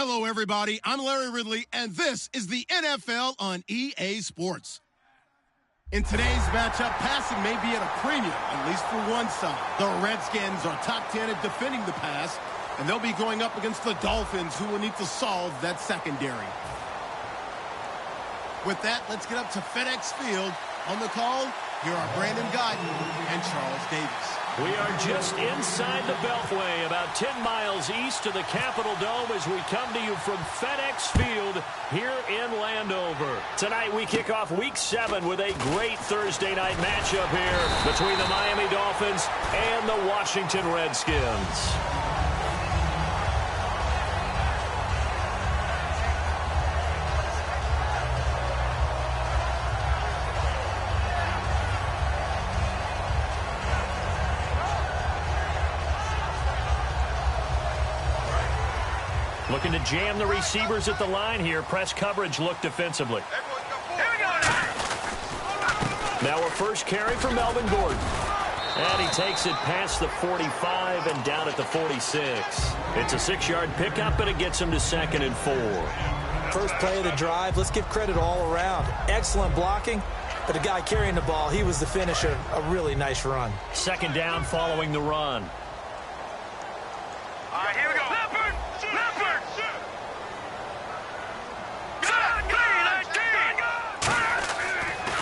Hello, everybody. I'm Larry Ridley, and this is the NFL on EA Sports. In today's matchup, passing may be at a premium, at least for one side. The Redskins are top 10 at defending the pass, and they'll be going up against the Dolphins, who will need to solve that secondary. With that, let's get up to FedEx Field. On the call, here are Brandon Guyton and Charles Davis. We are just inside the Beltway, about 10 miles east of the Capitol Dome as we come to you from FedEx Field here in Landover. Tonight we kick off Week 7 with a great Thursday night matchup here between the Miami Dolphins and the Washington Redskins. Looking to jam the receivers at the line here. Press coverage look defensively. Now a first carry for Melvin Gordon. And he takes it past the 45 and down at the 46. It's a 6-yard pickup, and it gets him to 2nd and 4. First play of the drive. Let's give credit all around. Excellent blocking, but the guy carrying the ball, he was the finisher. A really nice run. 2nd down following the run. All right, here we go.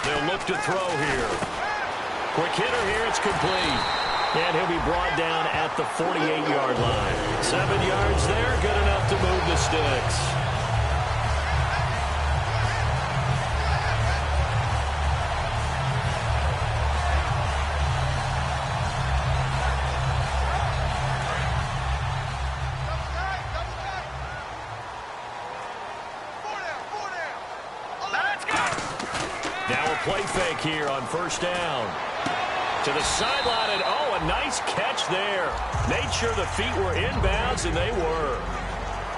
They'll look to throw here. Quick hitter here, it's complete. And he'll be brought down at the 48-yard line. 7 yards there, good enough to move the sticks. Play fake here on first down. To the sideline, and oh, a nice catch there. Made sure the feet were inbounds, and they were.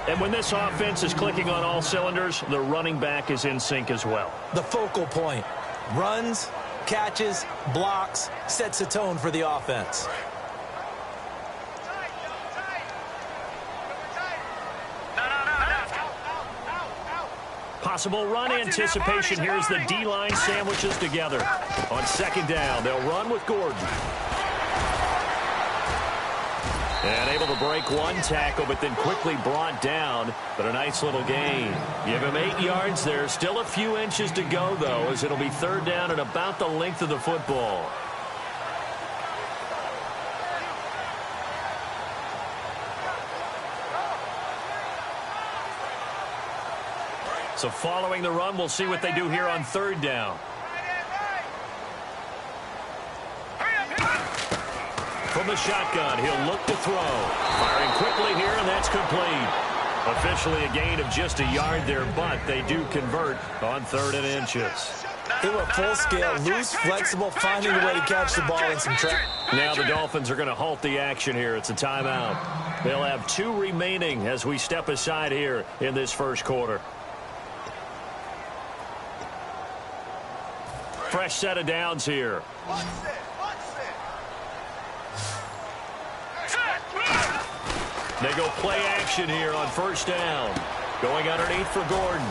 And when this offense is clicking on all cylinders, the running back is in sync as well. The focal point. Runs, catches, blocks, sets a tone for the offense. Possible run anticipation here as the D-line sandwiches together. On 2nd down, they'll run with Gordon. And able to break one tackle, but then quickly brought down. But a nice little gain. Give him 8 yards there. Still a few inches to go, though, as it'll be 3rd down and about the length of the football. So following the run, we'll see what they do here on 3rd down. From the shotgun, he'll look to throw. Firing quickly here, and that's complete. Officially a gain of just a yard there, but they do convert on 3rd and inches. They were full scale, loose, flexible, finding a way to catch the ball in some trap. Now the Dolphins are going to halt the action here. It's a timeout. They'll have 2 remaining as we step aside here in this first quarter. Fresh set of downs here. They go play action here on first down. Going underneath for Gordon.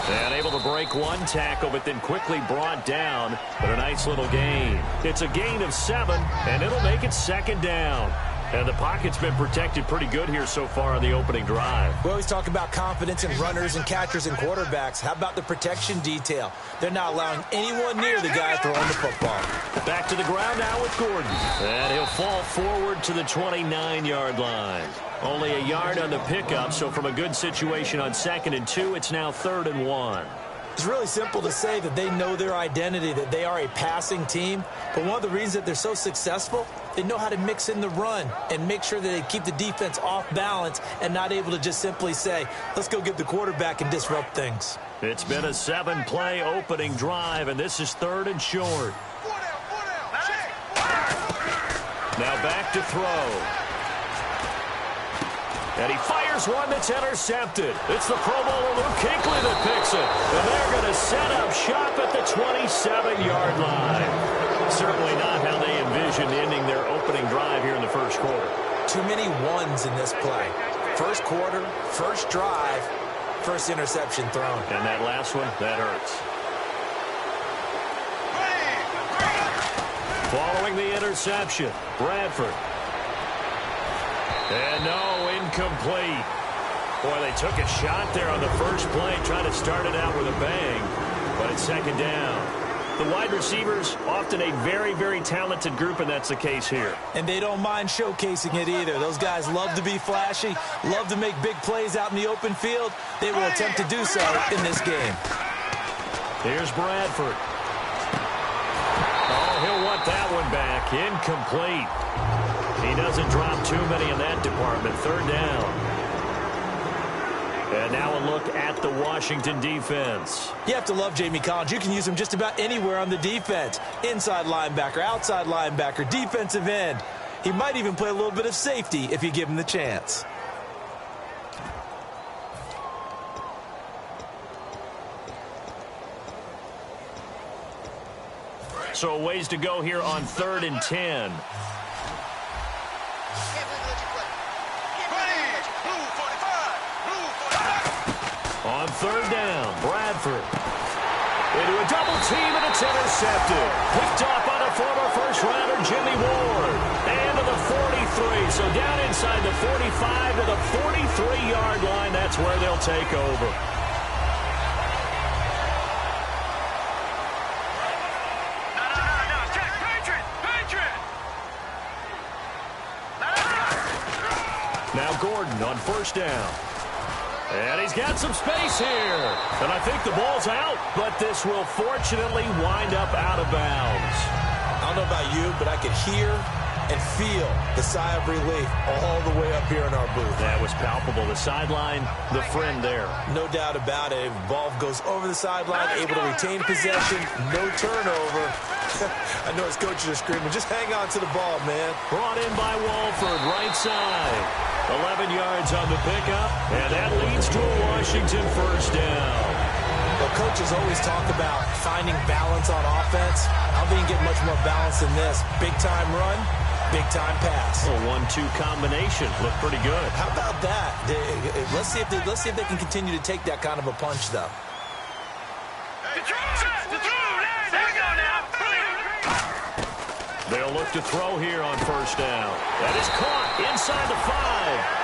And able to break one tackle, but then quickly brought down. But a nice little gain. It's a gain of 7, and it'll make it 2nd down. And the pocket's been protected pretty good here so far on the opening drive. We always talk about confidence in runners and catchers and quarterbacks. How about the protection detail? They're not allowing anyone near the guy throwing the football. Back to the ground now with Gordon. And he'll fall forward to the 29-yard line. Only a yard on the pickup, so from a good situation on 2nd and 2, it's now 3rd and 1. It's really simple to say that they know their identity, that they are a passing team. But one of the reasons that they're so successful, they know how to mix in the run and make sure that they keep the defense off balance and not able to just simply say, let's go get the quarterback and disrupt things. It's been a 7-play opening drive, and this is 3rd and short. Now back to throw. And he fires one that's intercepted. It's the Pro Bowler Luke Kuechly that picks it. And they're going to set up shop at the 27-yard line. Certainly not how they envisioned ending their opening drive here in the first quarter. Too many ones in this play. First quarter, first drive, first interception thrown. And that last one, that hurts. Following the interception, Bradford. And no, incomplete. Boy, they took a shot there on the first play, trying to start it out with a bang, but it's second down. The wide receivers, often a very, very talented group, and that's the case here. And they don't mind showcasing it either. Those guys love to be flashy, love to make big plays out in the open field. They will attempt to do so in this game. Here's Bradford. Oh, he'll want that one back. Incomplete. He doesn't drop too many in that department. Third down. And now a look at the Washington defense. You have to love Jamie Collins. You can use him just about anywhere on the defense. Inside linebacker, outside linebacker, defensive end. He might even play a little bit of safety if you give him the chance. So a ways to go here on 3rd and 10. On 3rd down, Bradford. Into a double team, and it's intercepted. Picked up on a former first-rounder, Jimmy Ward. And to the 43. So down inside the 45 to the 43-yard line. That's where they'll take over. Now Gordon on 1st down. And he's got some space here. And I think the ball's out, but this will fortunately wind up out of bounds. I don't know about you, but I could hear and feel the sigh of relief all the way up here in our booth. That was palpable. The sideline, the friend there. No doubt about it. The ball goes over the sideline, able to retain possession, no turnover. I know his coaches are screaming, just hang on to the ball, man. Brought in by Walford, right side. 11 yards on the pickup, and that leads to a Washington 1st down. Well, coaches always talk about finding balance on offense. I don't think you get much more balance than this. Big-time run, big-time pass. A 1-2 combination. Looked pretty good. How about that? Let's see if they can continue to take that kind of a punch, though. They'll look to throw here on 1st down. That is caught inside the 5.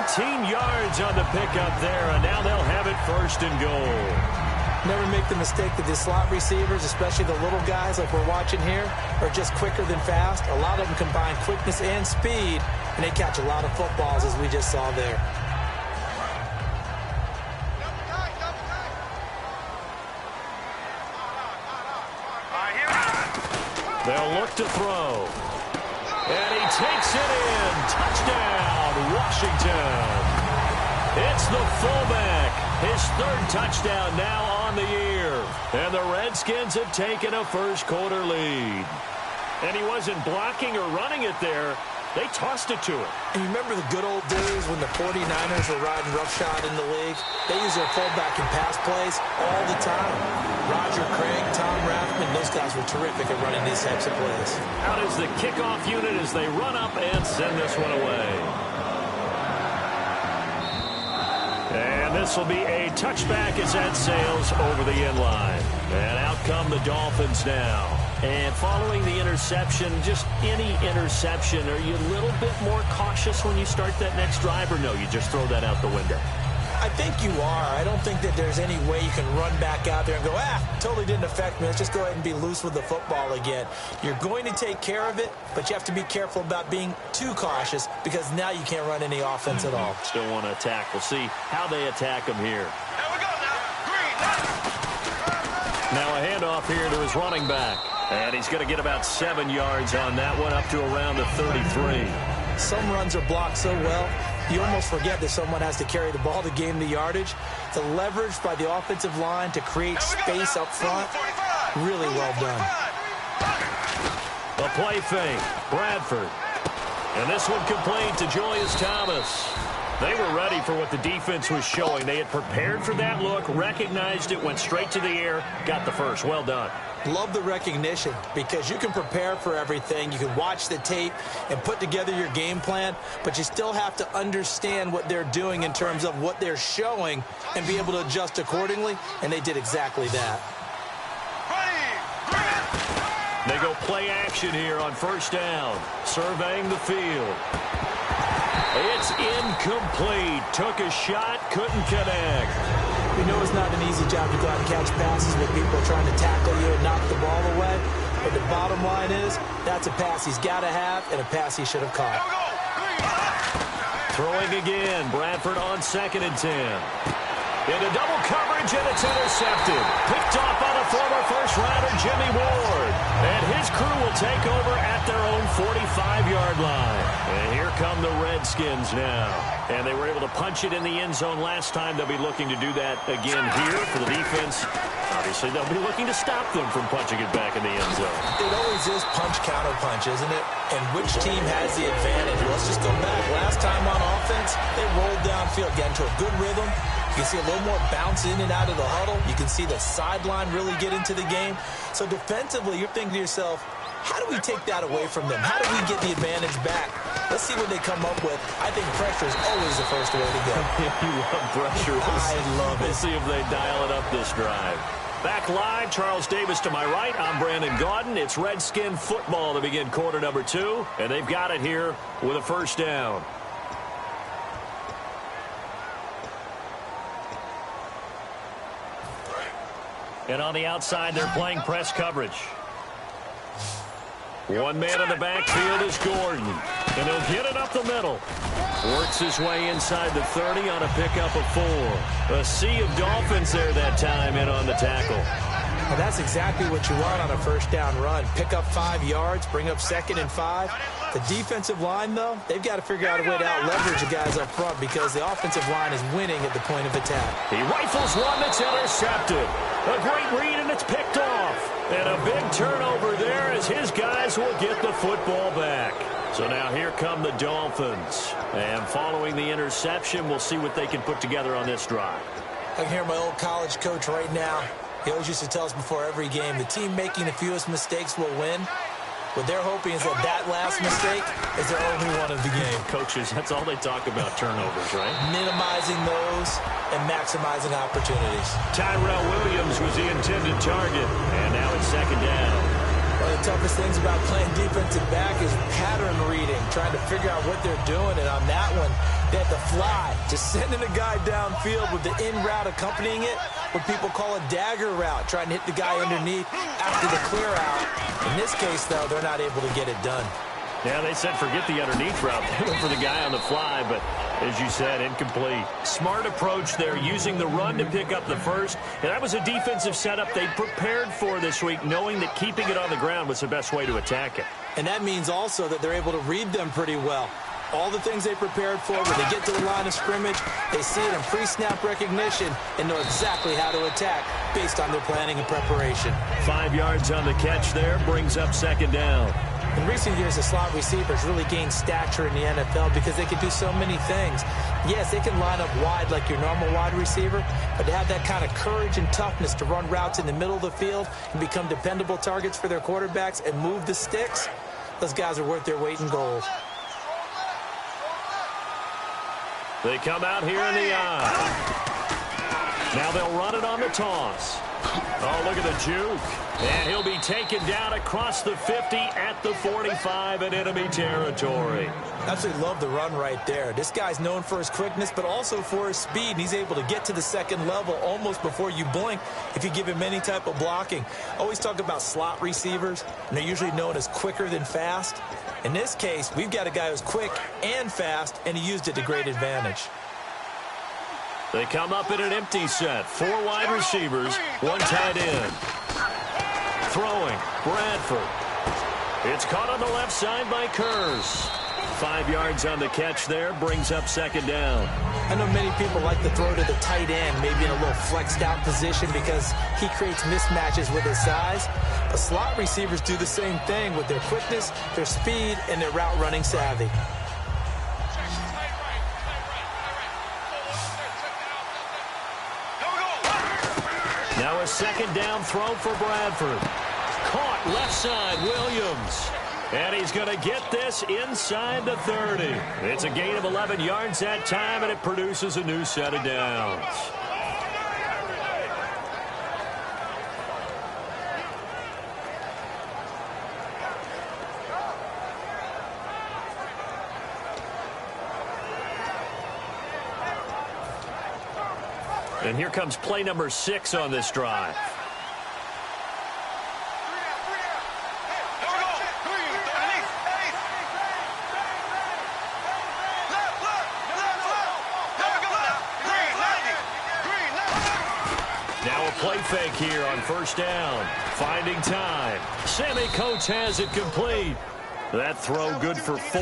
19 yards on the pickup there, and now they'll have it 1st and goal. Never make the mistake that the slot receivers, especially the little guys like we're watching here, are just quicker than fast. A lot of them combine quickness and speed, and they catch a lot of footballs, as we just saw there. They'll look to throw. And he takes it in. Touchdown, Washington. It's the fullback. His 3rd touchdown now on the year. And the Redskins have taken a first-quarter lead. And he wasn't blocking or running it there. They tossed it to him. And you remember the good old days when the 49ers were riding roughshod in the league? They used their fullback in pass plays all the time. Roger Craig, Tom Rathman, those guys were terrific at running these types of plays. Out is the kickoff unit as they run up and send this one away. And this will be a touchback as that sails over the end line. And out come the Dolphins now. And following the interception, just any interception, are you a little bit more cautious when you start that next drive, or no, you just throw that out the window? I think you are. I don't think that there's any way you can run back out there and go, totally didn't affect me. Let's just go ahead and be loose with the football again. You're going to take care of it, but you have to be careful about being too cautious because now you can't run any offense at all. Still want to attack. We'll see how they attack him here. There we go now. Green. Now a handoff here to his running back. And he's going to get about 7 yards on that one, up to around the 33. Some runs are blocked so well, you almost forget that someone has to carry the ball to gain the yardage. The leverage by the offensive line to create space up front, really well done. The play fake, Bradford. And this one complete to Julius Thomas. They were ready for what the defense was showing. They had prepared for that look, recognized it, went straight to the air, got the first. Well done. Love the recognition because you can prepare for everything. You can watch the tape and put together your game plan, but you still have to understand what they're doing in terms of what they're showing and be able to adjust accordingly, and they did exactly that. They go play action here on first down, surveying the field. It's incomplete. Took a shot, couldn't connect. We know it's not an easy job to go out and catch passes when people are trying to tackle you and knock the ball away. But the bottom line is, that's a pass he's got to have and a pass he should have caught. Throwing again. Bradford on 2nd and 10. Into double coverage, and it's intercepted. Picked off by the former first-rounder Jimmy Ward. And his crew will take over at their own 45-yard line. And here come the Redskins now. And they were able to punch it in the end zone last time. They'll be looking to do that again here for the defense. Obviously, they'll be looking to stop them from punching it back in the end zone. It always is punch-counter-punch, isn't it? And which team has the advantage? Let's just go back. Last time on offense, they rolled downfield, got into a good rhythm. You can see a little more bounce in and out of the huddle. You can see the sideline really get into the game. So defensively, you're thinking to yourself, how do we take that away from them? How do we get the advantage back? Let's see what they come up with. I think pressure is always the first way to go. You love pressure. I love it. We'll see if they dial it up this drive. Back live, Charles Davis to my right. I'm Brandon Gaudin. It's Redskin football to begin quarter number 2. And they've got it here with a first down. And on the outside, they're playing press coverage. One man in the backfield is Gordon. And he'll get it up the middle. Works his way inside the 30 on a pickup of 4. A sea of Dolphins there that time in on the tackle. Well, that's exactly what you want on a first down run. Pick up 5 yards, bring up 2nd and 5. The defensive line, though, they've got to figure out a way to out-leverage the guys up front because the offensive line is winning at the point of attack. He rifles one that's intercepted. A great read, and it's picked off. And a big turnover there as his guys will get the football back. So now here come the Dolphins. And following the interception, we'll see what they can put together on this drive. I can hear my old college coach right now. He always used to tell us before every game, the team making the fewest mistakes will win. What they're hoping is that last mistake is their only one of the game. Coaches, that's all they talk about, turnovers, right? Minimizing those and maximizing opportunities. Tyrell Williams was the intended target, and now it's 2nd down. One of the toughest things about playing defensive back is pattern reading, trying to figure out what they're doing. And on that one, they had to fly, just sending a guy downfield with the in route accompanying it, what people call a dagger route, trying to hit the guy underneath after the clear out. In this case, though, they're not able to get it done. Yeah, they said forget the underneath route. They went for the guy on the fly, but as you said, incomplete. Smart approach there, using the run to pick up the first. And that was a defensive setup they prepared for this week, knowing that keeping it on the ground was the best way to attack it. And that means also that they're able to read them pretty well. All the things they prepared for, when they get to the line of scrimmage, they see it in pre-snap recognition and know exactly how to attack based on their planning and preparation. 5 yards on the catch there, brings up 2nd down. In recent years, the slot receivers really gained stature in the NFL because they can do so many things. Yes, they can line up wide like your normal wide receiver, but to have that kind of courage and toughness to run routes in the middle of the field and become dependable targets for their quarterbacks and move the sticks, those guys are worth their weight in gold. They come out here in the eye. Now they'll run it on the toss. Oh, look at the juke. And he'll be taken down across the 50 at the 45 in enemy territory. Absolutely love the run right there. This guy's known for his quickness, but also for his speed. And he's able to get to the 2nd level almost before you blink if you give him any type of blocking. Always talk about slot receivers, and they're usually known as quicker than fast. In this case, we've got a guy who's quick and fast, and he used it to great advantage. They come up in an empty set. 4 wide receivers, 1 tight end. Throwing, Bradford. It's caught on the left side by Kurz. 5 yards on the catch there, brings up 2nd down. I know many people like to throw to the tight end, maybe in a little flexed out position because he creates mismatches with his size. But slot receivers do the same thing with their quickness, their speed, and their route running savvy. second down throw for Bradford. Caught left side, Williams. And he's going to get this inside the 30. It's a gain of 11 yards that time, and it produces a new set of downs. And here comes play number 6 on this drive. Now a play fake here on first down. Finding time. Sammy Coates has it complete. That throw good for 4.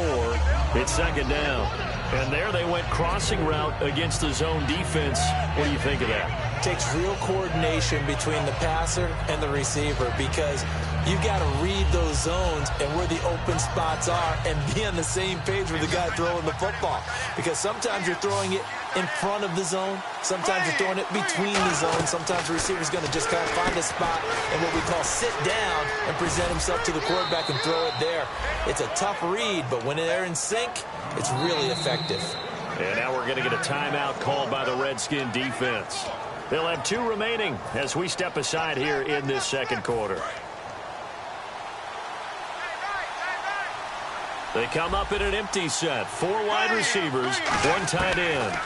It's second down. And there they went crossing route against the zone defense. What do you think of that? Takes real coordination between the passer and the receiver, because you've got to read those zones and where the open spots are and be on the same page with the guy throwing the football. Because sometimes you're throwing it in front of the zone. Sometimes you're throwing it between the zones. Sometimes the receiver's going to just kind of find a spot and what we call sit down and present himself to the quarterback and throw it there. It's a tough read, but when they're in sync, it's really effective. And now we're going to get a timeout called by the Redskin defense. They'll have 2 remaining as we step aside here in this second quarter. They come up in an empty set. 4 wide receivers, 1 tight end.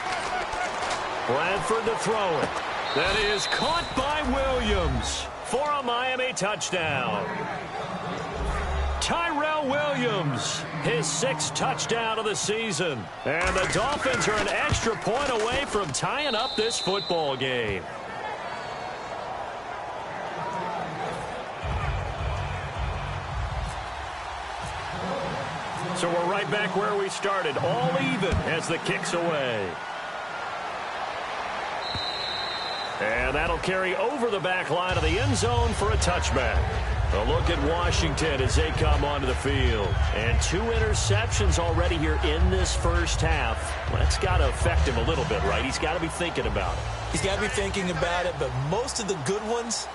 Bradford to throw it. That is caught by Williams for a Miami touchdown. Tyrell Williams, his 6th touchdown of the season. And the Dolphins are an extra point away from tying up this football game. So we're right back where we started, all even as the kick's away. And that'll carry over the back line of the end zone for a touchback. A look at Washington as they come onto the field. And 2 interceptions already here in this first half. Well, that's got to affect him a little bit, right? He's got to be thinking about it. He's got to be thinking about it, but most of the good ones,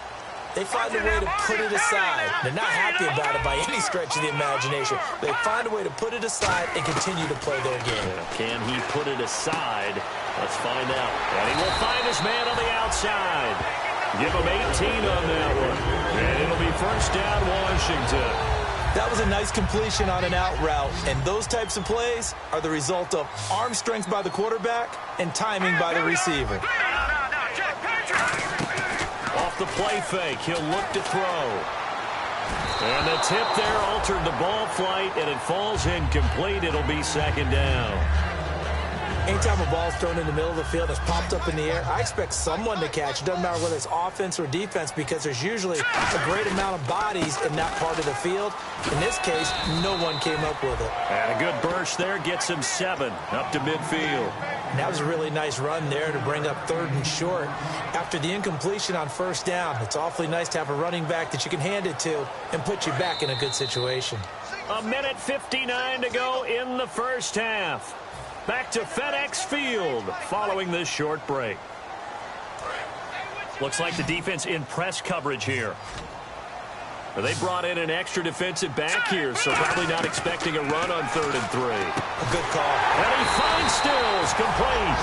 they find a way to put it aside. They're not happy about it by any stretch of the imagination. They find a way to put it aside and continue to play their game. Can he put it aside? Let's find out. And he will find his man on the outside. Give him 18 on that one. And it'll be first down, Washington. That was a nice completion on an out route, and those types of plays are the result of arm strength by the quarterback and timing by the receiver. Off the play fake, he'll look to throw. And the tip there altered the ball flight, and it falls incomplete. It'll be second down. Anytime a ball's thrown in the middle of the field that's popped up in the air, I expect someone to catch. It doesn't matter whether it's offense or defense, because there's usually a great amount of bodies in that part of the field. In this case, no one came up with it. And a good burst there gets him 7 up to midfield. And that was a really nice run there to bring up 3rd and short. After the incompletion on first down, it's awfully nice to have a running back that you can hand it to and put you back in a good situation. 1:59 to go in the first half. Back to FedEx Field following this short break. Looks like the defense in press coverage here. They brought in an extra defensive back here, so probably not expecting a run on 3rd and 3. A good call. And he finds Stills, complete.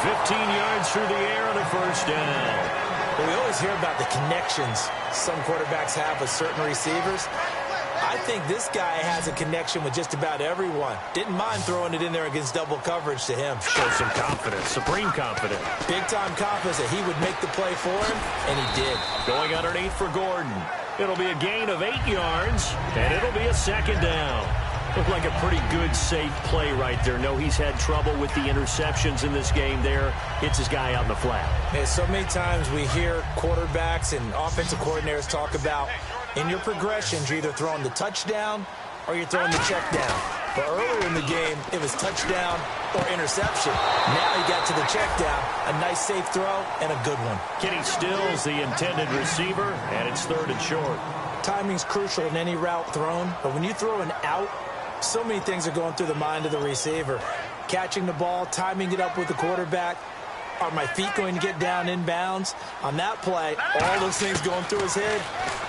15 yards through the air on a first down. Well, we always hear about the connections some quarterbacks have with certain receivers. I think this guy has a connection with just about everyone. Didn't mind throwing it in there against double coverage to him. Shows some confidence, supreme confidence. Big-time confidence that he would make the play for him, and he did. Going underneath for Gordon. It'll be a gain of 8 yards, and it'll be a second down. Looked like a pretty good, safe play right there. No, he's had trouble with the interceptions in this game there. Hits his guy out in the flat. Yeah, so many times we hear quarterbacks and offensive coordinators talk about in your progressions, you're either throwing the touchdown or you're throwing the check down. But earlier in the game, it was touchdown or interception. Now he got to the check down, a nice safe throw, and a good one. Kenny Stills, the intended receiver, and it's 3rd and short. Timing's crucial in any route thrown, but when you throw an out, so many things are going through the mind of the receiver. Catching the ball, timing it up with the quarterback, Are my feet going to get down inbounds? On that play, all those things going through his head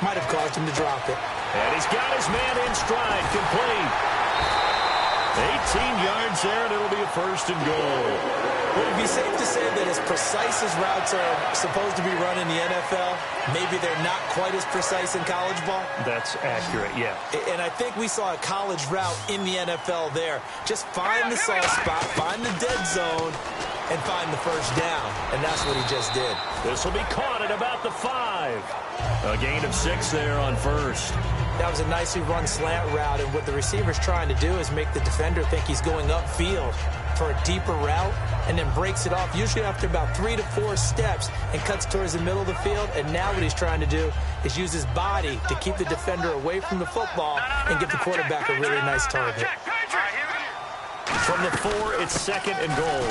might have caused him to drop it. And he's got his man in stride, complete. 18 yards there, and it'll be a first and goal. Would it be safe to say that as precise as routes are supposed to be run in the NFL, maybe they're not quite as precise in college ball? That's accurate, yeah. And I think we saw a college route in the NFL there. Just find the soft spot, find the dead zone, and find the first down. And that's what he just did. This will be caught at about the 5. A gain of 6 there on first. That was a nicely run slant route, and what the receiver's trying to do is make the defender think he's going upfield for a deeper route, and then breaks it off, usually after about 3 to 4 steps, and cuts towards the middle of the field. And now what he's trying to do is use his body to keep the defender away from the football and give the quarterback a really nice target. From the 4, it's second and goal.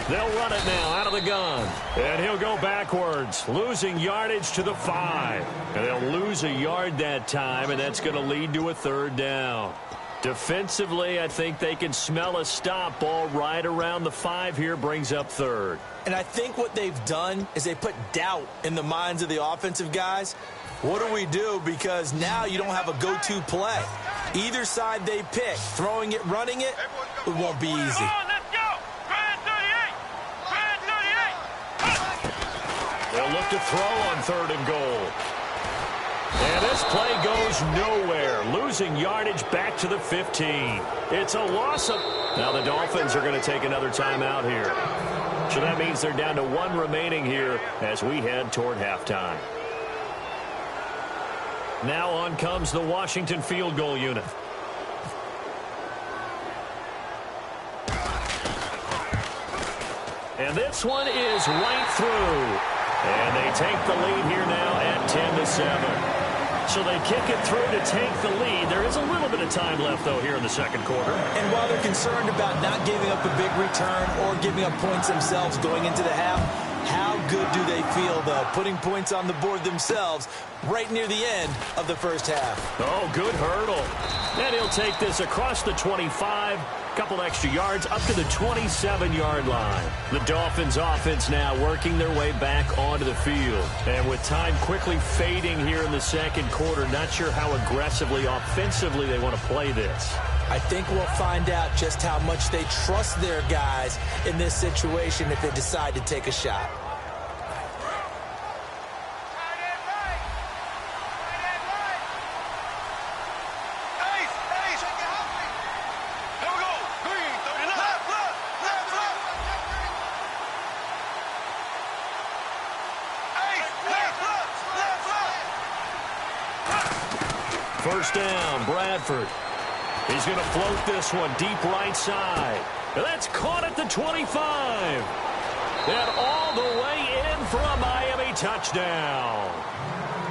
They'll run it now out of the gun. And he'll go backwards, losing yardage to the 5. And they'll lose a yard that time, and that's going to lead to a third down. Defensively, I think they can smell a stop ball right around the 5 here, brings up third. And I think what they've done is they put doubt in the minds of the offensive guys. What do we do? Because now you don't have a go-to play. Either side they pick, throwing it, running it, it won't be easy. They'll look to throw on third and goal. And this play goes nowhere, losing yardage back to the 15. It's a loss of... Now the Dolphins are going to take another timeout here. So that means they're down to 1 remaining here as we head toward halftime. Now on comes the Washington field goal unit. And this one is right through. And they take the lead here now at 10-7. So they kick it through to take the lead. There is a little bit of time left, though, here in the second quarter. And while they're concerned about not giving up a big return or giving up points themselves going into the half, how good do they feel, though, putting points on the board themselves right near the end of the first half? Oh, good hurdle. And he'll take this across the 25. Couple extra yards up to the 27-yard line. The Dolphins offense now working their way back onto the field. And with time quickly fading here in the second quarter, not sure how aggressively, offensively they want to play this. I think we'll find out just how much they trust their guys in this situation if they decide to take a shot. First down, Bradford. He's going to float this one deep right side. And that's caught at the 25. And all the way in for a Miami touchdown.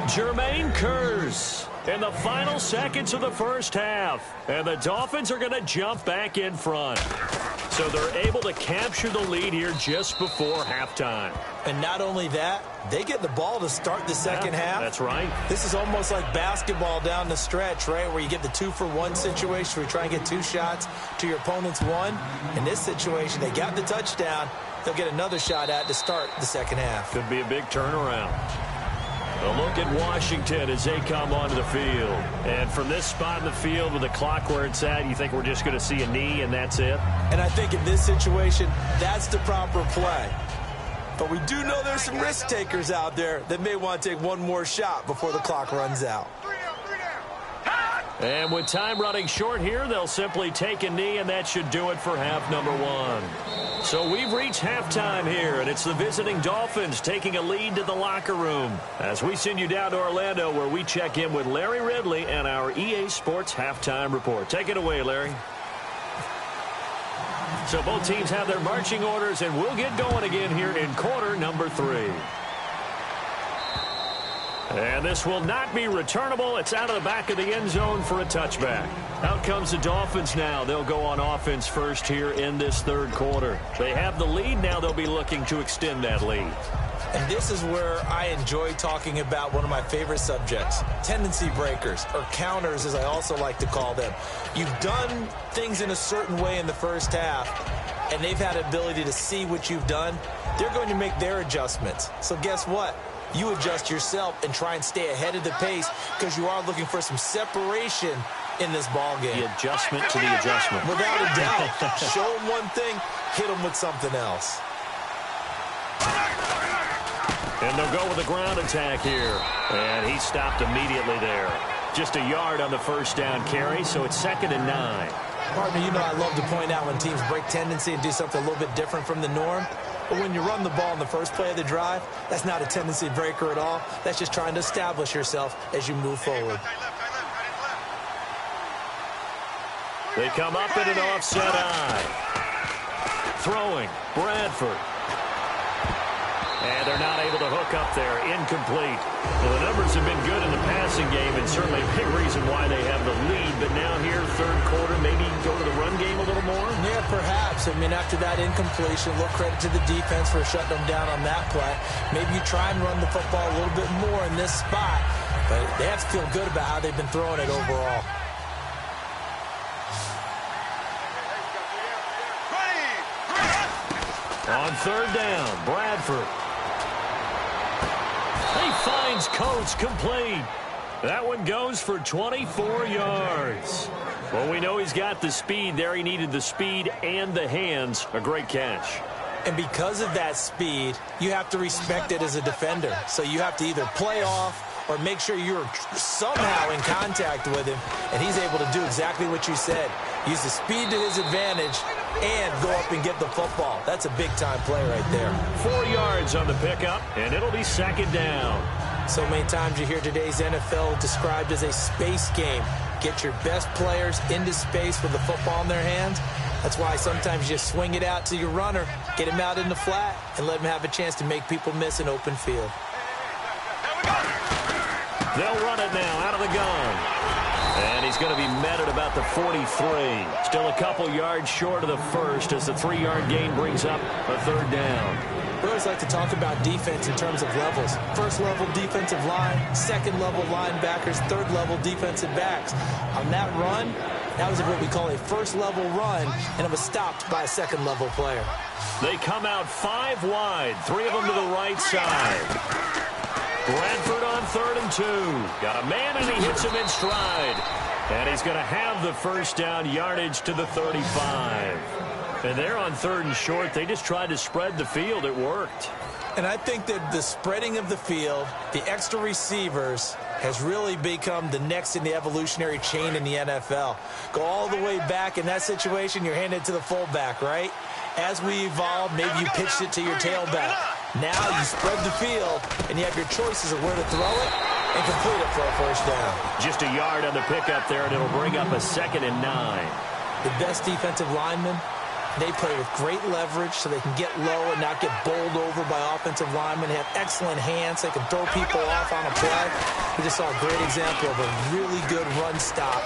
Jermaine Kearse in the final seconds of the first half. And the Dolphins are going to jump back in front. So they're able to capture the lead here just before halftime. And not only that, they get the ball to start the second half. That's right. This is almost like basketball down the stretch, right, where you get the 2-for-1 situation where you try and get 2 shots to your opponent's 1. In this situation, they got the touchdown. They'll get another shot at to start the second half. Could be a big turnaround. A look at Washington as they come onto the field. And from this spot in the field with the clock where it's at, you think we're just going to see a knee and that's it? And I think in this situation, that's the proper play. But we do know there's some risk takers out there that may want to take one more shot before the clock runs out. And with time running short here, they'll simply take a knee, and that should do it for half number 1. So we've reached halftime here, and it's the visiting Dolphins taking a lead to the locker room as we send you down to Orlando where we check in with Larry Ridley and our EA Sports Halftime Report. Take it away, Larry. So both teams have their marching orders, and we'll get going again here in quarter number 3. And this will not be returnable. It's out of the back of the end zone for a touchback. Out comes the Dolphins now. They'll go on offense first here in this third quarter. They have the lead. Now they'll be looking to extend that lead. And this is where I enjoy talking about one of my favorite subjects, tendency breakers, or counters as I also like to call them. You've done things in a certain way in the first half, and they've had the ability to see what you've done. They're going to make their adjustments. So guess what? You adjust yourself and try and stay ahead of the pace because you are looking for some separation in this ball game. The adjustment to the adjustment. Without a doubt. Show them one thing, hit them with something else. And they'll go with a ground attack here. And he stopped immediately there. Just a yard on the first down carry, so it's 2nd and 9. Partner, you know I love to point out when teams break tendency and do something a little bit different from the norm. But when you run the ball in the first play of the drive, that's not a tendency breaker at all. That's just trying to establish yourself as you move forward. They come up in an offset eye. Throwing, Bradford. And they're not able to hook up there. Incomplete. Well, the numbers have been good in the passing game, and certainly a big reason why they have the lead. But now here, third quarter, maybe go to the run game a little more? Yeah, perhaps. I mean, after that incompletion, a little credit to the defense for shutting them down on that play. Maybe you try and run the football a little bit more in this spot. But they have to feel good about how they've been throwing it overall. On third down, Bradford. He finds Coates complete. That one goes for 24 yards. Well, we know he's got the speed there. He needed the speed and the hands. A great catch. And because of that speed, you have to respect it as a defender. So you have to either play off or make sure you're somehow in contact with him, and he's able to do exactly what you said. Use the speed to his advantage and go up and get the football. That's a big-time play right there. 4 yards on the pickup, and it'll be 2nd down. So many times you hear today's NFL described as a space game. Get your best players into space with the football in their hands. That's why sometimes you just swing it out to your runner, get him out in the flat, and let him have a chance to make people miss an open field. They'll run it now out of the gun. And he's going to be met at about the 43. Still a couple yards short of the first as the 3-yard gain brings up a third down. We always like to talk about defense in terms of levels. First level defensive line, second level linebackers, third level defensive backs. On that run, that was what we call a first level run, and it was stopped by a second level player. They come out 5 wide, 3 of them to the right side. Bradford on 3rd and 2. Got a man, and he hits him in stride. And he's going to have the first down, yardage to the 35. And they're on 3rd and short. They just tried to spread the field. It worked. And I think that the spreading of the field, the extra receivers, has really become the next in the evolutionary chain in the NFL. Go all the way back in that situation, you're handed it to the fullback, right? As we evolve, maybe you pitched it to your tailback. Now you spread the field, and you have your choices of where to throw it and complete it for a first down. Just a yard on the pickup there, and it'll bring up a 2nd and 9. The best defensive linemen, they play with great leverage so they can get low and not get bowled over by offensive linemen. They have excellent hands. They can throw people off on a play. We just saw a great example of a really good run stop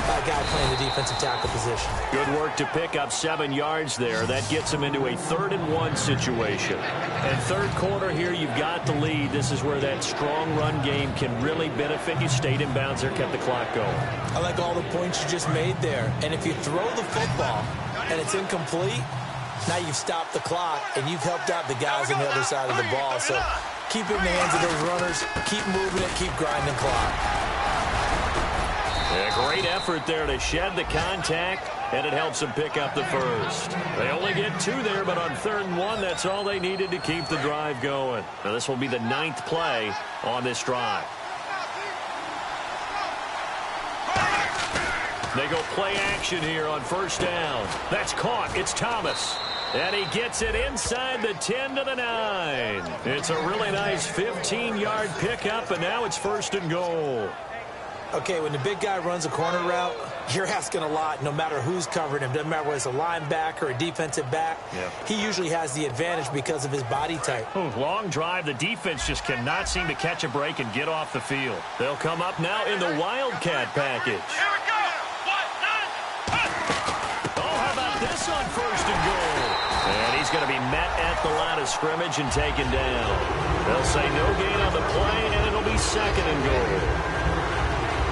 by a guy playing the defensive tackle position. Good work to pick up 7 yards there. That gets him into a 3rd and 1 situation. And third quarter here, you've got the lead. This is where that strong run game can really benefit you. Stayed in bounds there, kept the clock going. I like all the points you just made there. And if you throw the football and it's incomplete, now you've stopped the clock and you've helped out the guys on the other side of the ball. So keep it in the hands of those runners, keep moving it, keep grinding clock. A great effort there to shed the contact, and it helps them pick up the first. They only get 2 there, but on 3rd and 1, that's all they needed to keep the drive going. Now this will be the 9th play on this drive. They go play action here on first down. That's caught. It's Thomas. And he gets it inside the 10 to the 9. It's a really nice 15-yard pickup, and now it's 1st and goal. Okay, when the big guy runs a corner route, you're asking a lot no matter who's covering him. Doesn't matter whether it's a linebacker or a defensive back. Yeah. He usually has the advantage because of his body type. Long drive. The defense just cannot seem to catch a break and get off the field. They'll come up now in the Wildcat package. Here we go. 1, 9, Oh, how about this on 1st and goal? And he's going to be met at the line of scrimmage and taken down. They'll say no gain on the play, and it'll be 2nd and goal.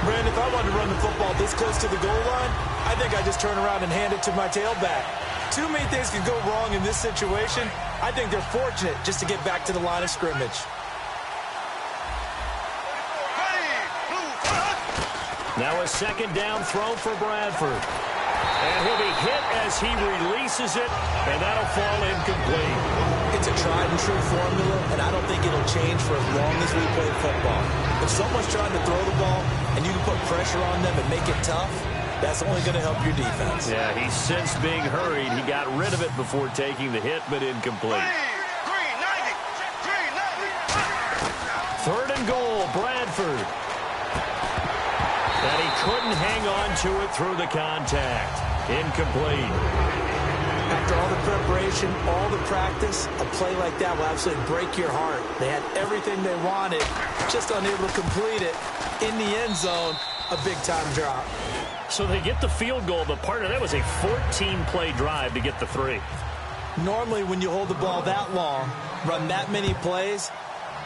Brandon, if I wanted to run the football this close to the goal line, I think I just turn around and hand it to my tailback. Too many things could go wrong in this situation. I think they're fortunate just to get back to the line of scrimmage. Now a 2nd down throw for Bradford. And he'll be hit as he releases it, and that'll fall incomplete. It's a tried-and-true formula, and I don't think it'll change for as long as we play football. If someone's trying to throw the ball and you can put pressure on them and make it tough, that's only going to help your defense. Yeah, he's since being hurried. He got rid of it before taking the hit, but incomplete. 3rd and goal, Bradford. And he couldn't hang on to it through the contact. Incomplete. After all the preparation, all the practice, a play like that will absolutely break your heart. They had everything they wanted, just unable to complete it. In the end zone, a big-time drop. So they get the field goal, but partner, that was a 14-play drive to get the 3. Normally, when you hold the ball that long, run that many plays,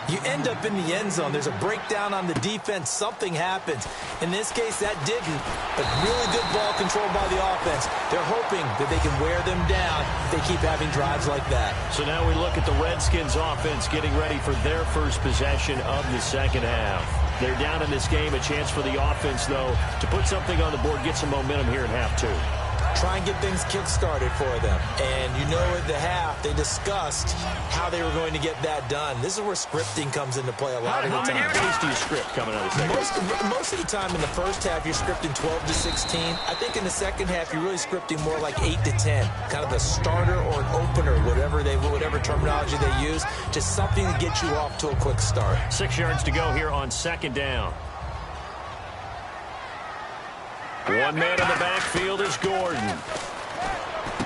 you end up in the end zone. There's a breakdown on the defense. Something happens. In this case, that didn't. But really good ball control by the offense. They're hoping that they can wear them down if they keep having drives like that. So now we look at the Redskins offense getting ready for their first possession of the 2nd half. They're down in this game. A chance for the offense, though, to put something on the board, get some momentum here in half 2. Try and get things kick-started for them. And you know at the half, they discussed how they were going to get that done. This is where scripting comes into play a lot of the time. How many plays do you script coming out of the second? Most of the time in the first half, you're scripting 12 to 16. I think in the second half, you're really scripting more like 8 to 10. Kind of a starter or an opener, whatever terminology they use. Just something to get you off to a quick start. 6 yards to go here on 2nd down. One man in the backfield is Gordon.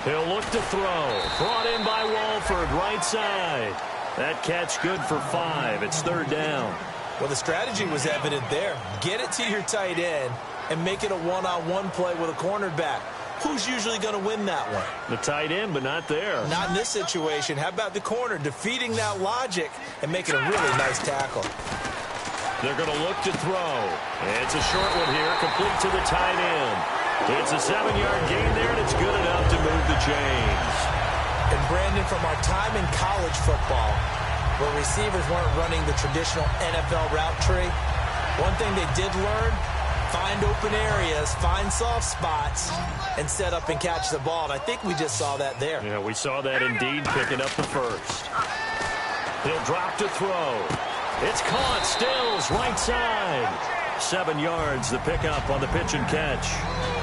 He'll look to throw. Brought in by Walford, right side. That catch good for 5. It's 3rd down. Well, the strategy was evident there. Get it to your tight end and make it a one-on-one play with a cornerback. Who's usually going to win that one? The tight end, but not there. Not in this situation. How about the corner defeating that logic and making a really nice tackle? They're going to look to throw. It's a short one here, complete to the tight end. It's a 7-yard gain there, and it's good enough to move the chains. And Brandon, from our time in college football, where receivers weren't running the traditional NFL route tree, one thing they did learn, find open areas, find soft spots, and set up and catch the ball. And I think we just saw that there. Yeah, we saw that indeed, picking up the first. He'll drop to throw. It's caught. Stills, right side. 7 yards, the pickup on the pitch and catch.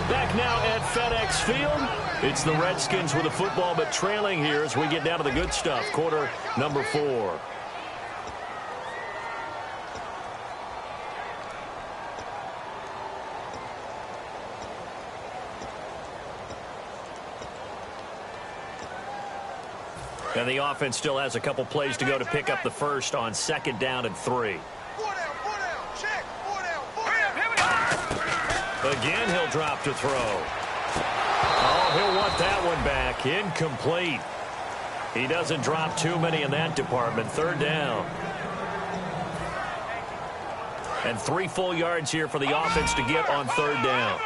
Back now at FedEx Field. It's the Redskins with the football, but trailing here as we get down to the good stuff. Quarter number 4. And the offense still has a couple plays to go to pick up the first on 2nd down and 3. Again, he'll drop to throw. Oh, he'll want that one back. Incomplete. He doesn't drop too many in that department. 3rd down. And 3 full yards here for the offense to get on 3rd down.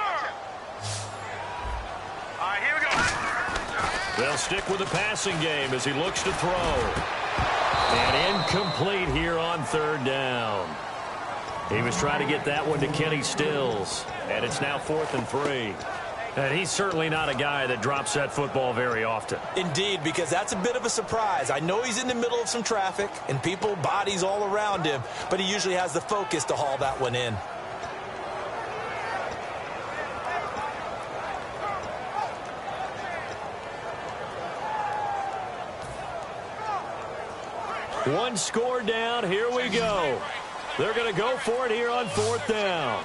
They'll stick with the passing game as he looks to throw. And incomplete here on 3rd down. He was trying to get that one to Kenny Stills. And it's now 4th and 3. And he's certainly not a guy that drops that football very often. Indeed, because that's a bit of a surprise. I know he's in the middle of some traffic and people, bodies all around him, but he usually has the focus to haul that one in. One score down. Here we go. They're going to go for it here on 4th down.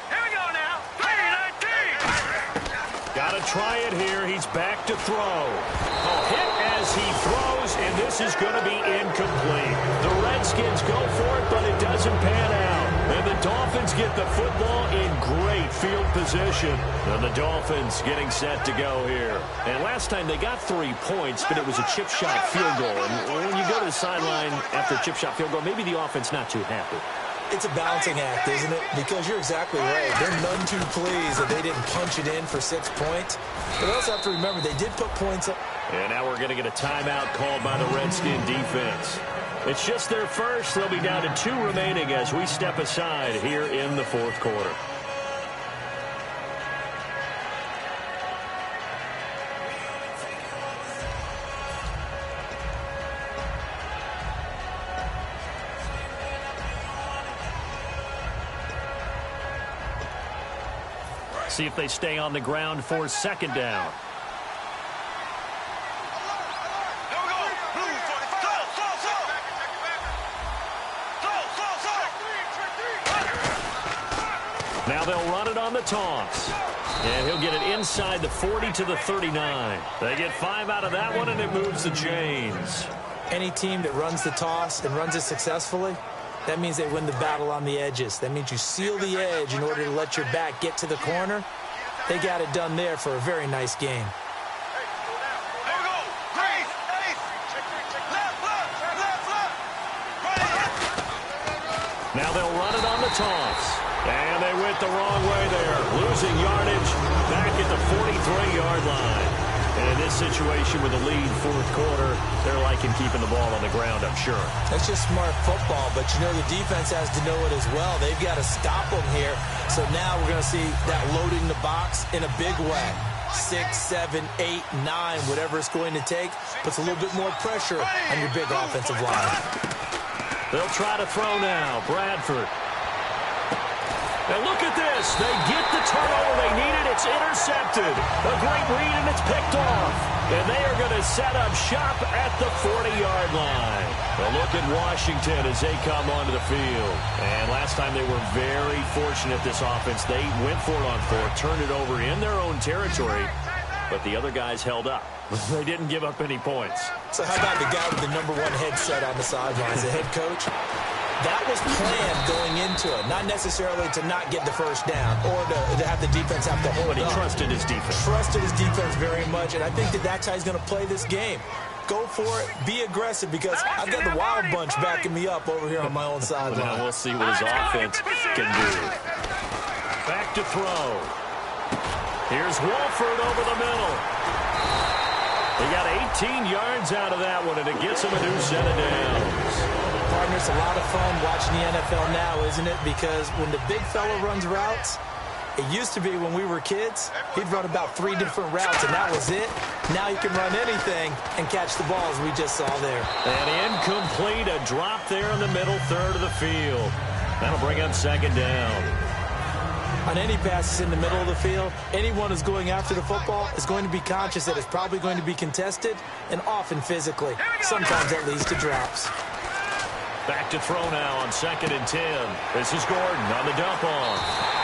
Here we go now. 3-19. Got to try it here. He's back to throw. A hit as he throws, and this is going to be incomplete. The Redskins go for it, but it doesn't pan out. And And the Dolphins get the football in great field position. And the Dolphins getting set to go here. And last time they got 3 points, but it was a chip shot field goal. And when you go to the sideline after a chip shot field goal, maybe the offense not too happy. It's a balancing act, isn't it? Because you're exactly right. They're none too pleased that they didn't punch it in for 6 points. But also have to remember, they did put points up. And now we're going to get a timeout called by the Redskin defense. It's just their first. They'll be down to 2 remaining as we step aside here in the fourth quarter. See if they stay on the ground for second down. Now they'll run it on the toss. And he'll get it inside the 40 to the 39. They get 5 out of that one, and it moves the chains. Any team that runs the toss and runs it successfully, that means they win the battle on the edges. That means you seal the edge in order to let your back get to the corner. They got it done there for a very nice game. Now they'll run it on the toss. And they went the wrong way there. Losing yardage back at the 43-yard line. And in this situation with the lead fourth quarter, they're liking keeping the ball on the ground, I'm sure. That's just smart football, but you know the defense has to know it as well. They've got to stop them here. So now we're going to see that loading the box in a big way. 6, 7, 8, 9, whatever it's going to take, puts a little bit more pressure on your big offensive line. They'll try to throw now. Bradford. And look at this. They get the turnover they needed. It's intercepted. A great read, and it's picked off. And they are going to set up shop at the 40-yard line. A look at Washington as they come onto the field. And last time they were very fortunate, this offense. They went for it on 4, turned it over in their own territory, but the other guys held up. They didn't give up any points. So how about the guy with the #1 headset on the sidelines, the head coach? That was planned going into it, not necessarily to not get the first down or to have the defense have to hold But he up. trusted his defense. Trusted his defense very much, and I think that's how he's going to play this game. Go for it. Be aggressive, because I've got the Wild Bunch backing me up over here on my own sideline. Now we'll see what his offense can do. Back to throw. Here's Wolford over the middle. He got 18 yards out of that one, and it gets him a new set of downs. Partner, it's a lot of fun watching the NFL now, isn't it? Because when the big fella runs routes, it used to be when we were kids, he'd run about 3 different routes, and that was it. Now he can run anything and catch the balls we just saw there. And incomplete, a drop there in the middle third of the field. That'll bring up second down. On any passes in the middle of the field, anyone who's going after the football is going to be conscious that it's probably going to be contested, and often physically. Sometimes that leads to drops. Back to throw now on 2nd and 10. This is Gordon on the dump off.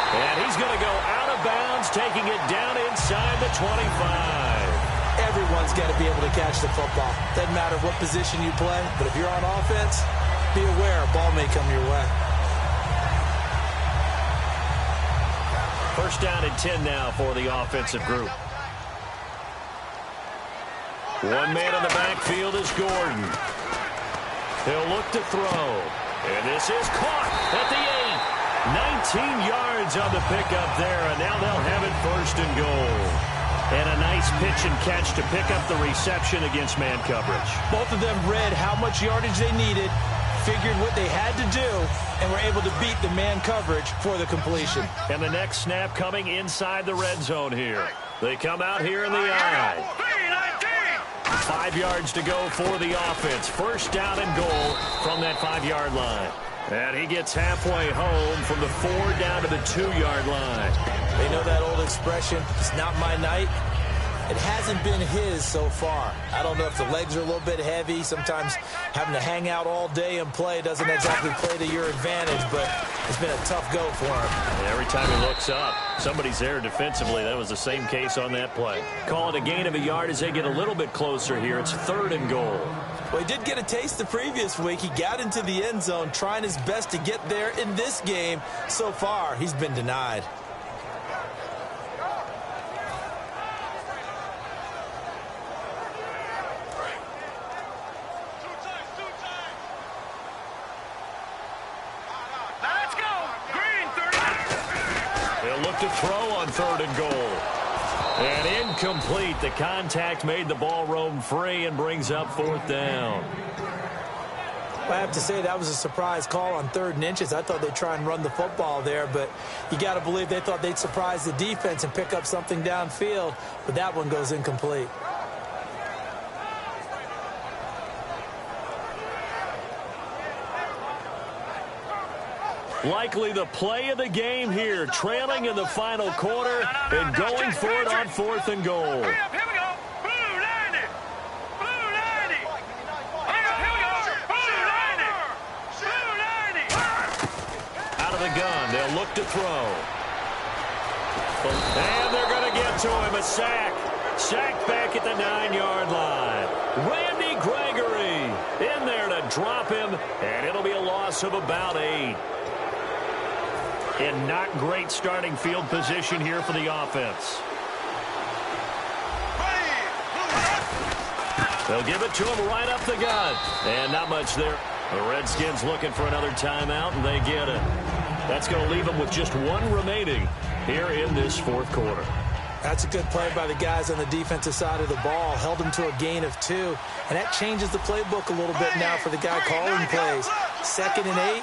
And he's going to go out of bounds, taking it down inside the 25. Everyone's got to be able to catch the football. Doesn't matter what position you play, but if you're on offense, be aware a ball may come your way. First down and 10 now for the offensive group. One man in the backfield is Gordon. He'll look to throw. And this is caught at the 8. 19 yards on the pickup there, and now they'll have it 1st and goal. And a nice pitch and catch to pick up the reception against man coverage. Both of them read how much yardage they needed, figured what they had to do, and were able to beat the man coverage for the completion. And the next snap coming inside the red zone here. They come out here in the eye. 5 yards to go for the offense. First down and goal from that 5-yard line. And he gets halfway home from the 4 down to the 2-yard line. They know that old expression, it's not my night. It hasn't been his so far. I don't know if the legs are a little bit heavy. Sometimes having to hang out all day and play doesn't exactly play to your advantage, but it's been a tough go for him. And every time he looks up, somebody's there defensively. That was the same case on that play. Call it a gain of a yard as they get a little bit closer here. It's 3rd and goal. Well, he did get a taste the previous week. He got into the end zone trying his best to get there in this game. So far, he's been denied. Let's go. Green 30. He'll look to throw on 3rd and goal. And incomplete. The contact made the ball roam free and brings up 4th down. I have to say that was a surprise call on 3rd and inches. I thought they'd try and run the football there, but you got to believe they thought they'd surprise the defense and pick up something downfield, but that one goes incomplete. Likely the play of the game here, trailing in the final quarter and going for it on 4th and goal. Hurry up, here we go. Blue 90. Blue 90. Hurry up, here we go. Blue 90. Blue 90. Out of the gun, they'll look to throw. And they're going to get to him, a sack. Sacked back at the 9-yard line. Randy Gregory in there to drop him, and it'll be a loss of about 8. In not great starting field position here for the offense. They'll give it to him right up the gut. And not much there. The Redskins looking for another timeout, and they get it. That's going to leave them with just 1 remaining here in this 4th quarter. That's a good play by the guys on the defensive side of the ball. Held them to a gain of 2. And that changes the playbook a little bit now for the guy calling plays. 2nd and 8.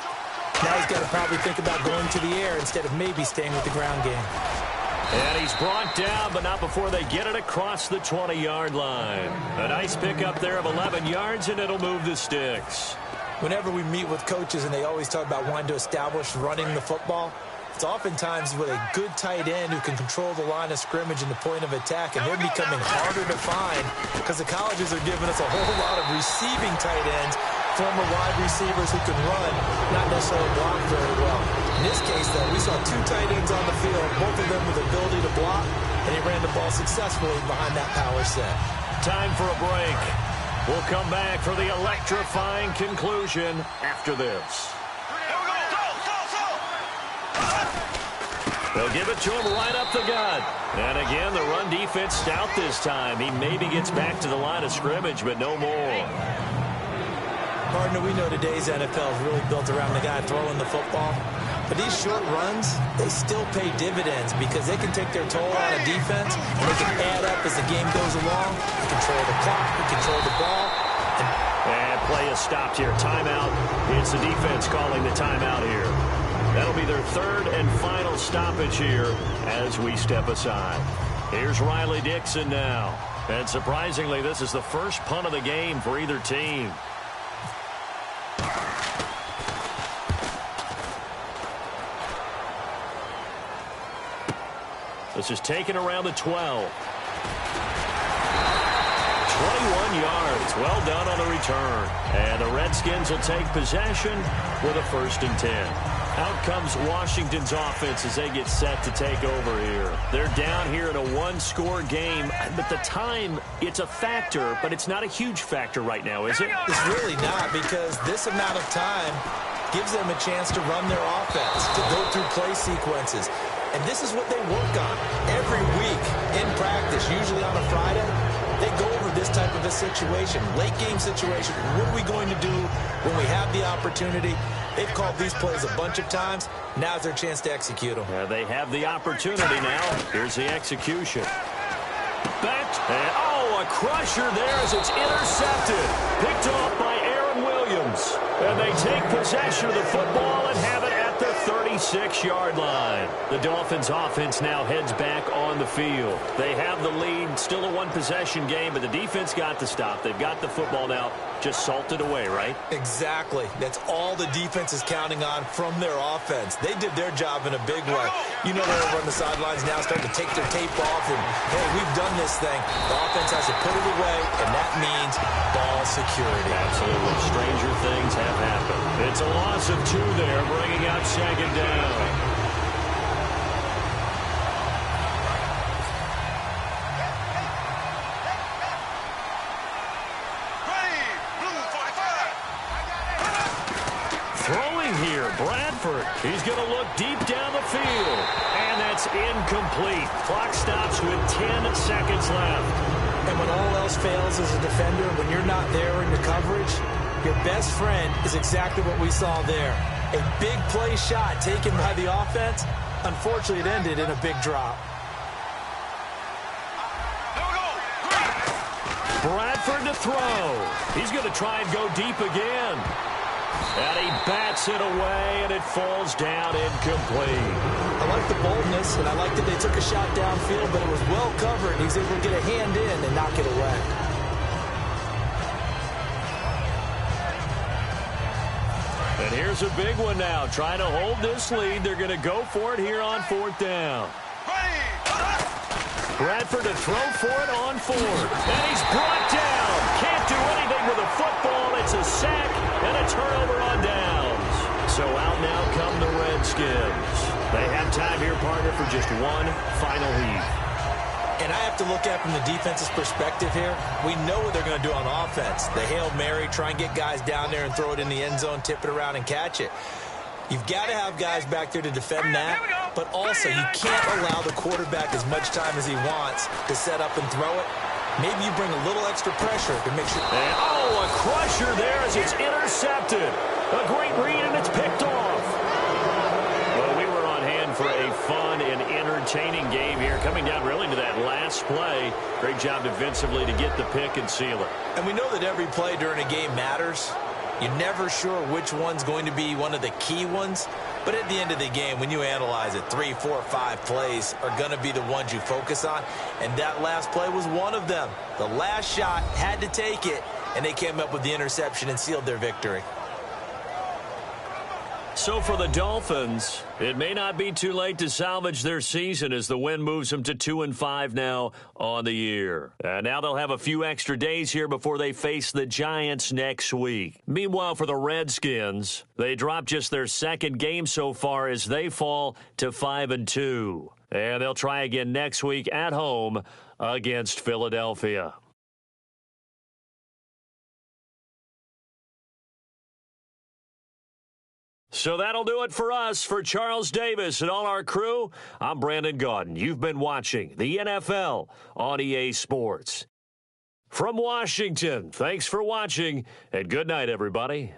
Now he's got to probably think about going to the air instead of maybe staying with the ground game. And he's brought down, but not before they get it across the 20-yard line. A nice pickup there of 11 yards, and it'll move the sticks. Whenever we meet with coaches and they always talk about wanting to establish running the football, it's oftentimes with a good tight end who can control the line of scrimmage and the point of attack, and they're becoming harder to find because the colleges are giving us a whole lot of receiving tight ends, former wide receivers who can run, not necessarily block very well. In this case, though, we saw 2 tight ends on the field, both of them with the ability to block, and he ran the ball successfully behind that power set. Time for a break. We'll come back for the electrifying conclusion after this. They'll give it to him right up the gut. And again, the run defense stout this time. He maybe gets back to the line of scrimmage, but no more. Partner, we know today's NFL is really built around the guy throwing the football. But these short runs, they still pay dividends because they can take their toll on a defense, and they can add up as the game goes along. They control the clock, they control the ball. And play is stopped here. Timeout. It's the defense calling the timeout here. That'll be their 3rd and final stoppage here as we step aside. Here's Riley Dixon now. And surprisingly, this is the first punt of the game for either team. This is taken around the 12. 21 yards. Well done on the return. And the Redskins will take possession with a 1st and 10. Out comes Washington's offense as they get set to take over here. They're down here in a 1-score game, but the time, it's a factor, but it's not a huge factor right now, is it? It's really not, because this amount of time gives them a chance to run their offense, to go through play sequences. And this is what they work on every week in practice, usually on a Friday. They go over this type of a situation, late game situation. What are we going to do when we have the opportunity? They've called these plays a bunch of times. Now's their chance to execute them. They have the opportunity now. Here's the execution. Back, and oh, a crusher there as it's intercepted. Picked off by Aaron Williams. And they take possession of the football and have it at the 36-yard line. The Dolphins offense now heads back on the field. They have the lead, still a 1-possession game, but the defense got to stop. They've got the football now, just salted away, right? Exactly. That's all the defense is counting on from their offense. They did their job in a big way. You know they're over on the sidelines now starting to take their tape off and, hey, we've done this thing. The offense has to put it away, and that means ball security. Absolutely. Stranger things have happened. It's a loss of 2 there, bringing out 2nd down. Bradford. He's going to look deep down the field. And that's incomplete. Clock stops with 10 seconds left. And when all else fails as a defender, when you're not there in the coverage, your best friend is exactly what we saw there. A big play shot taken by the offense. Unfortunately, it ended in a big drop. Bradford to throw. He's going to try and go deep again. And he bats it away, and it falls down incomplete. I like the boldness, and I like that they took a shot downfield, but it was well covered, and he's able to get a hand in and knock it away. And here's a big one now. Trying to hold this lead. They're going to go for it here on 4th down. Bradford to throw for it on 4th. And he's brought down. Can't do anything with a football. It's a sack and a turnover on downs. So out now come the Redskins. They have time here, partner, for just one final lead. And I have to look at it from the defense's perspective here. We know what they're going to do on offense. The Hail Mary, try and get guys down there and throw it in the end zone, tip it around and catch it. You've got to have guys back there to defend that, but also you can't allow the quarterback as much time as he wants to set up and throw it. Maybe you bring a little extra pressure to make sure. And, oh, a crusher there as it's intercepted. A great read, and it's picked off. Well, we were on hand for a fun and entertaining game here, coming down really to that last play. Great job defensively to get the pick and seal it. And we know that every play during a game matters. You're never sure which one's going to be one of the key ones. But at the end of the game, when you analyze it, 3, 4, 5 plays are going to be the ones you focus on. And that last play was one of them. The last shot had to take it, and they came up with the interception and sealed their victory. So for the Dolphins, it may not be too late to salvage their season as the win moves them to 2-5 now on the year. And now they'll have a few extra days here before they face the Giants next week. Meanwhile, for the Redskins, they dropped just their second game so far as they fall to 5-2. And they'll try again next week at home against Philadelphia. So that'll do it for us. For Charles Davis and all our crew, I'm Brandon Gaudin. You've been watching the NFL on EA Sports. From Washington, thanks for watching, and good night, everybody.